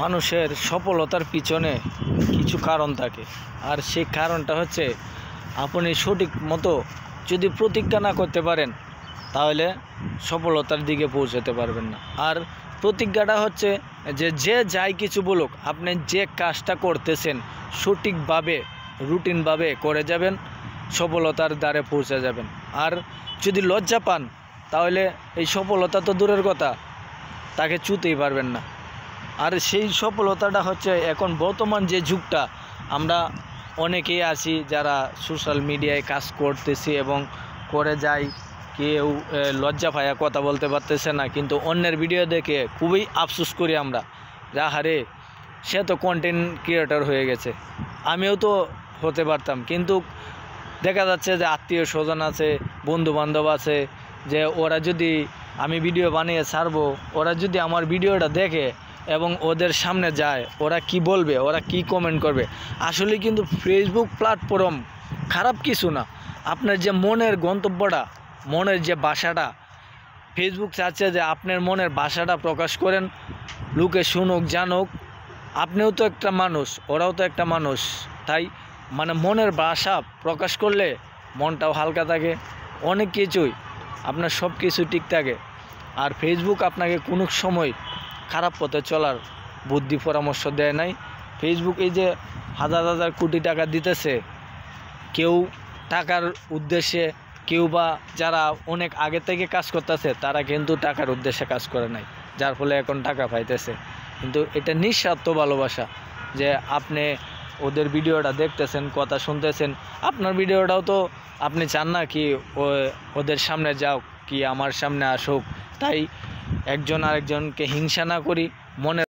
মানুষের সফলতার পিছনে কিছু কারণ থাকে, আর সেই কারণটা হচ্ছে আপনি সঠিক মতো যদি প্রতিজ্ঞা না করতে পারেন তাহলে সফলতার দিকে পৌঁছাতে পারবেন না। আর প্রতিজ্ঞাটা হচ্ছে যে যাই কিছু বলুক, আপনি যে কাজটা করতেছেন সঠিকভাবে রুটিনভাবে করে যাবেন, সফলতার দ্বারে পৌঁছে যাবেন। আর যদি লজ্জা পান তাহলে এই সফলতা তো দূরের কথা, তাকে ছুঁতেই পারবেন না। আর সেই সফলতাটা হচ্ছে এখন বর্তমান যে যুগটা, আমরা অনেকেই আছি যারা সোশ্যাল মিডিয়ায় কাজ করতেছি এবং করে যাই, কেউ লজ্জা পায়া কথা বলতে পারতেছে না, কিন্তু অন্যের ভিডিও দেখে খুবই আফসোস করি আমরা, যা হারে সে তো কন্টেন্ট ক্রিয়েটর হয়ে গেছে, আমিও তো হতে পারতাম। কিন্তু দেখা যাচ্ছে যে আত্মীয় স্বজন আছে, বন্ধু বান্ধব আছে, যে ওরা যদি আমি ভিডিও বানিয়ে ছাড়বো, ওরা যদি আমার ভিডিওটা দেখে এবং ওদের সামনে যায়, ওরা কি বলবে, ওরা কি কমেন্ট করবে। আসলে কিন্তু ফেসবুক প্ল্যাটফর্ম খারাপ কিছু না, আপনার যে মনের গন্তব্যটা, মনের যে ভাষাটা, ফেসবুক চাচ্ছে যে আপনার মনের ভাষাটা প্রকাশ করেন, লোকে শুনুক জানুক। আপনিও তো একটা মানুষ, ওরাও তো একটা মানুষ, তাই মানে মনের ভাষা প্রকাশ করলে মনটাও হালকা থাকে, অনেক কিছুই আপনার সব কিছু ঠিক থাকে। আর ফেসবুক আপনাকে কোনো সময় খারাপ পথে চলার বুদ্ধি পরামর্শ দেয় নাই। ফেসবুক এই যে হাজার হাজার কোটি টাকা দিতেছে, কেউ টাকার উদ্দেশ্যে, কেউ বা যারা অনেক আগে থেকে কাজ করতেছে তারা কিন্তু টাকার উদ্দেশ্যে কাজ করে নাই, যার ফলে এখন টাকা পাইতেছে। কিন্তু এটা নিঃস্বার্থ ভালোবাসা, যে আপনি ওদের ভিডিওটা দেখতেছেন, কথা শুনতেছেন, আপনার ভিডিওটাও তো আপনি চান না কি ওদের সামনে যাও, কি আমার সামনে আসুক। তাই একজন আরেকজনকে হিংসা না করি, মনে